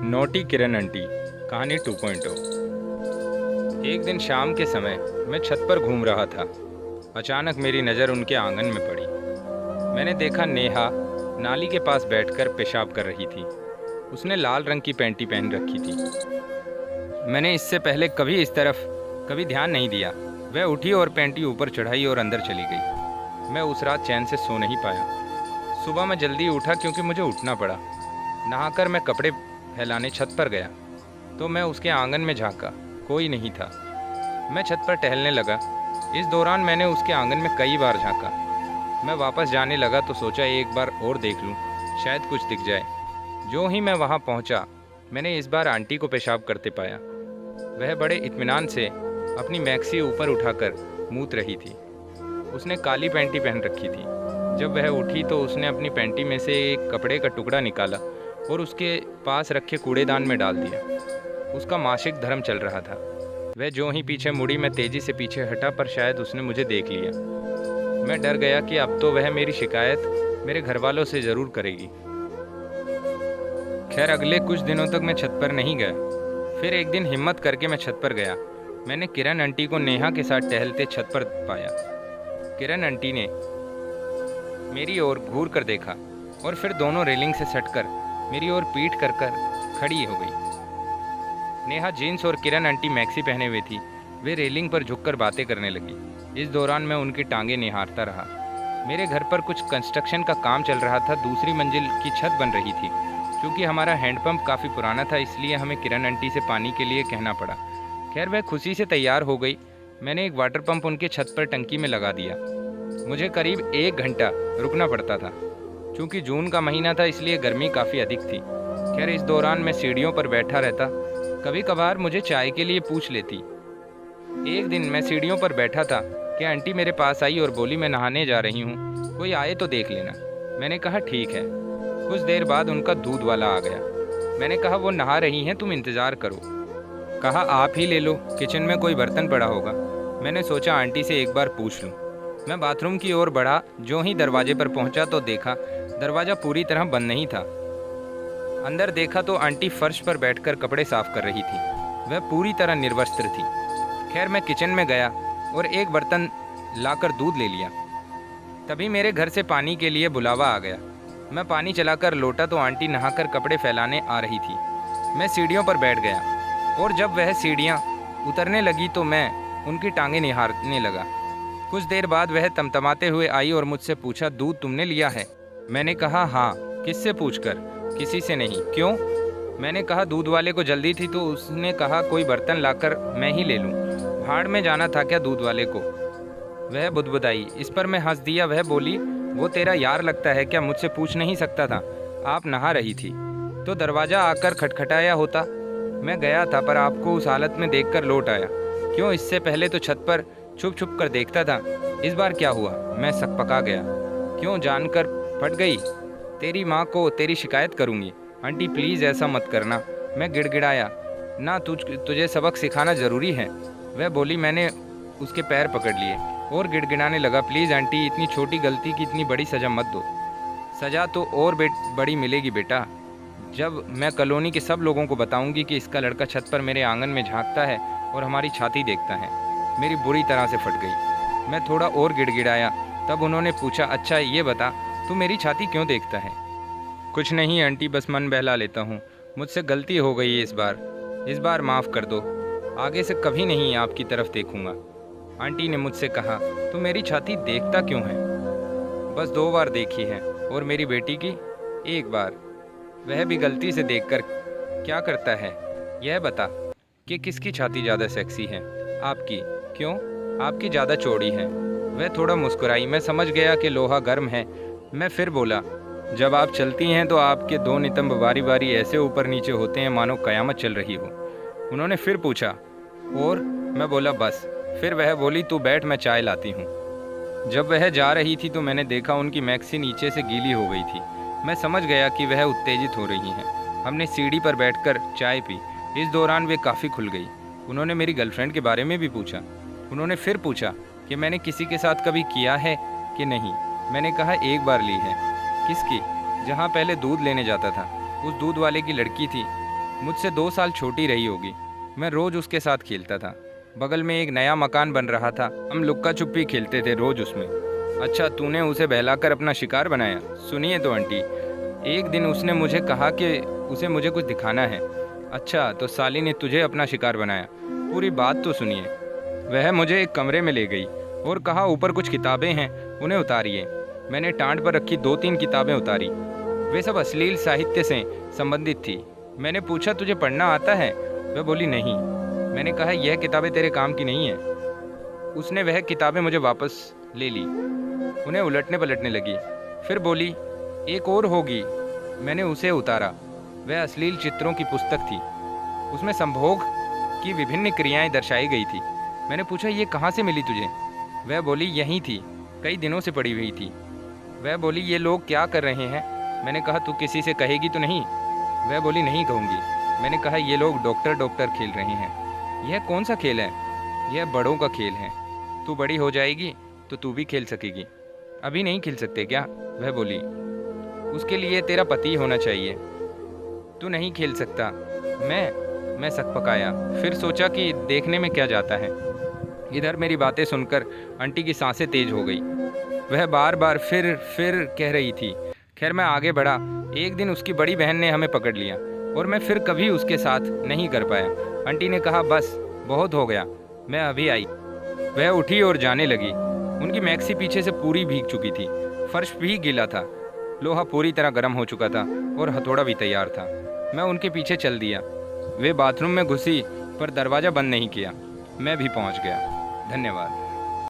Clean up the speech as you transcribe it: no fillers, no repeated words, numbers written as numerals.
Naughty किरण aunty कहानी 2.0। एक दिन शाम के समय मैं छत पर घूम रहा था। अचानक मेरी नज़र उनके आंगन में पड़ी। मैंने देखा नेहा नाली के पास बैठकर पेशाब कर रही थी। उसने लाल रंग की पैंटी पहन रखी थी। मैंने इससे पहले कभी इस तरफ कभी ध्यान नहीं दिया। वह उठी और पैंटी ऊपर चढ़ाई और अंदर चली गई। मैं उस रात चैन से सो नहीं पाया। सुबह मैं जल्दी उठा क्योंकि मुझे उठना पड़ा। नहाकर मैं कपड़े फैलाने छत पर गया तो मैं उसके आंगन में झांका, कोई नहीं था। मैं छत पर टहलने लगा। इस दौरान मैंने उसके आंगन में कई बार झांका। मैं वापस जाने लगा तो सोचा एक बार और देख लूं, शायद कुछ दिख जाए। जो ही मैं वहां पहुंचा, मैंने इस बार आंटी को पेशाब करते पाया। वह बड़े इत्मीनान से अपनी मैक्सी ऊपर उठाकर मूत रही थी। उसने काली पैंटी पहन रखी थी। जब वह उठी तो उसने अपनी पैंटी में से एक कपड़े का टुकड़ा निकाला और उसके पास रखे कूड़ेदान में डाल दिया। उसका मासिक धर्म चल रहा था। वह जो ही पीछे मुड़ी, मैं तेजी से पीछे हटा, पर शायद उसने मुझे देख लिया। मैं डर गया कि अब तो वह मेरी शिकायत मेरे घर वालों से ज़रूर करेगी। खैर, अगले कुछ दिनों तक मैं छत पर नहीं गया। फिर एक दिन हिम्मत करके मैं छत पर गया। मैंने किरण आंटी को नेहा के साथ टहलते छत पर पाया। किरण आंटी ने मेरी ओर घूर कर देखा और फिर दोनों रेलिंग से सटकर मेरी ओर पीठ कर खड़ी हो गई। नेहा जीन्स और किरण आंटी मैक्सी पहने हुए थी। वे रेलिंग पर झुककर बातें करने लगी। इस दौरान मैं उनकी टांगें निहारता रहा। मेरे घर पर कुछ कंस्ट्रक्शन का काम चल रहा था। दूसरी मंजिल की छत बन रही थी। क्योंकि हमारा हैंडपंप काफ़ी पुराना था, इसलिए हमें किरण आंटी से पानी के लिए कहना पड़ा। खैर, वह खुशी से तैयार हो गई। मैंने एक वाटर पंप उनके छत पर टंकी में लगा दिया। मुझे करीब 1 घंटा रुकना पड़ता था। चूँकि जून का महीना था, इसलिए गर्मी काफ़ी अधिक थी। खैर, इस दौरान मैं सीढ़ियों पर बैठा रहता। कभी कभार मुझे चाय के लिए पूछ लेती। एक दिन मैं सीढ़ियों पर बैठा था कि आंटी मेरे पास आई और बोली, मैं नहाने जा रही हूँ, कोई आए तो देख लेना। मैंने कहा ठीक है। कुछ देर बाद उनका दूध वाला आ गया। मैंने कहा वो नहा रही हैं, तुम इंतज़ार करो। कहा आप ही ले लो, किचन में कोई बर्तन पड़ा होगा। मैंने सोचा आंटी से एक बार पूछ लूँ। मैं बाथरूम की ओर बढ़ा। जो ही दरवाजे पर पहुंचा तो देखा दरवाज़ा पूरी तरह बंद नहीं था। अंदर देखा तो आंटी फर्श पर बैठकर कपड़े साफ कर रही थी। वह पूरी तरह निर्वस्त्र थी। खैर, मैं किचन में गया और एक बर्तन लाकर दूध ले लिया। तभी मेरे घर से पानी के लिए बुलावा आ गया। मैं पानी चलाकर लौटा तो आंटी नहाकर कपड़े फैलाने आ रही थी। मैं सीढ़ियों पर बैठ गया और जब वह सीढ़ियाँ उतरने लगी तो मैं उनकी टांगें निहारने लगा। कुछ देर बाद वह तमतमाते हुए आई और मुझसे पूछा, दूध तुमने लिया है? मैंने कहा हाँ। किससे पूछकर? किसी से नहीं। क्यों? मैंने कहा दूध वाले को जल्दी थी तो उसने कहा कोई बर्तन लाकर मैं ही ले लूं। भाड़ में जाना था क्या दूध वाले को? वह बुदबुदाई। इस पर मैं हंस दिया। वह बोली, वो तेरा यार लगता है क्या, मुझसे पूछ नहीं सकता था? आप नहा रही थी तो दरवाज़ा आकर खटखटाया होता। मैं गया था पर आपको उस हालत में देखकर लौट आया। क्यों, इससे पहले तो छत पर छुप छुप कर देखता था। इस बार क्या हुआ? मैं सकपका गया। क्यों, जानकर फट गई? तेरी माँ को तेरी शिकायत करूँगी। आंटी प्लीज़ ऐसा मत करना। मैं गिड़गिड़ाया। ना, तुझे सबक सिखाना ज़रूरी है। वह बोली। मैंने उसके पैर पकड़ लिए और गिड़गिड़ाने लगा, प्लीज़ आंटी, इतनी छोटी गलती की इतनी बड़ी सज़ा मत दो। सज़ा तो और बड़ी मिलेगी बेटा। जब मैं कॉलोनी के सब लोगों को बताऊंगी कि इसका लड़का छत पर मेरे आंगन में झांकता है और हमारी छाती देखता है। मेरी बुरी तरह से फट गई। मैं थोड़ा और गिड़गिड़ाया। तब उन्होंने पूछा, अच्छा ये बता, तू मेरी छाती क्यों देखता है? कुछ नहीं आंटी, बस मन बहला लेता हूँ। मुझसे गलती हो गई है इस बार माफ़ कर दो। आगे से कभी नहीं आपकी तरफ देखूँगा। आंटी ने मुझसे कहा, तू मेरी छाती देखता क्यों है? बस 2 बार देखी है और मेरी बेटी की 1 बार। वह भी गलती से देखकर। क्या करता है यह बता कि किसकी छाती ज़्यादा सेक्सी है? आपकी। क्यों? आपकी ज़्यादा चौड़ी है। वह थोड़ा मुस्कुराई। मैं समझ गया कि लोहा गर्म है। मैं फिर बोला, जब आप चलती हैं तो आपके 2 नितंब बारी बारी ऐसे ऊपर नीचे होते हैं मानो कयामत चल रही हो। उन्होंने फिर पूछा, और? मैं बोला बस। फिर वह बोली, तू बैठ, मैं चाय लाती हूँ। जब वह जा रही थी तो मैंने देखा उनकी मैक्सी नीचे से गीली हो गई थी। मैं समझ गया कि वह उत्तेजित हो रही हैं। हमने सीढ़ी पर बैठकर चाय पी। इस दौरान वे काफ़ी खुल गई। उन्होंने मेरी गर्लफ्रेंड के बारे में भी पूछा। उन्होंने फिर पूछा कि मैंने किसी के साथ कभी किया है कि नहीं। मैंने कहा 1 बार ली है। किसकी? जहाँ पहले दूध लेने जाता था, उस दूध वाले की लड़की थी। मुझसे 2 साल छोटी रही होगी। मैं रोज़ उसके साथ खेलता था। बगल में एक नया मकान बन रहा था, हम लुक्का छुपी खेलते थे रोज़ उसमें। अच्छा, तूने उसे बहलाकर अपना शिकार बनाया? सुनिए तो आंटी, एक दिन उसने मुझे कहा कि उसे मुझे कुछ दिखाना है। अच्छा, तो साली ने तुझे अपना शिकार बनाया? पूरी बात तो सुनिए। वह मुझे एक कमरे में ले गई और कहा ऊपर कुछ किताबें हैं, उन्हें उतारिए। मैंने टांड पर रखी 2-3 किताबें उतारी। वे सब अश्लील साहित्य से संबंधित थी। मैंने पूछा तुझे पढ़ना आता है? वह बोली नहीं। मैंने कहा यह किताबें तेरे काम की नहीं है। उसने वह किताबें मुझे वापस ले ली, उन्हें उलटने पलटने लगी। फिर बोली एक और होगी। मैंने उसे उतारा। वह अश्लील चित्रों की पुस्तक थी। उसमें संभोग की विभिन्न क्रियाएं दर्शाई गई थी। मैंने पूछा ये कहाँ से मिली तुझे? वह बोली यहीं थी, कई दिनों से पड़ी हुई थी। वह बोली ये लोग क्या कर रहे हैं? मैंने कहा तू किसी से कहेगी तो नहीं? वह बोली नहीं कहूँगी। मैंने कहा ये लोग डॉक्टर डॉक्टर खेल रहे हैं। यह कौन सा खेल है? यह बड़ों का खेल है। तू बड़ी हो जाएगी तो तू भी खेल सकेगी। अभी नहीं खेल सकते क्या? वह बोली उसके लिए तेरा पति होना चाहिए, तू नहीं खेल सकता। मैं सक पकाया। फिर सोचा कि देखने में क्या जाता है। इधर मेरी बातें सुनकर आंटी की सांसें तेज हो गई। वह बार बार फिर कह रही थी। खैर मैं आगे बढ़ा। एक दिन उसकी बड़ी बहन ने हमें पकड़ लिया और मैं फिर कभी उसके साथ नहीं कर पाया। आंटी ने कहा बस बहुत हो गया, मैं अभी आई। वह उठी और जाने लगी। उनकी मैक्सी पीछे से पूरी भीग चुकी थी, फर्श भी गीला था, लोहा पूरी तरह गर्म हो चुका था और हथौड़ा भी तैयार था। मैं उनके पीछे चल दिया। वे बाथरूम में घुसी पर दरवाज़ा बंद नहीं किया। मैं भी पहुंच गया। धन्यवाद।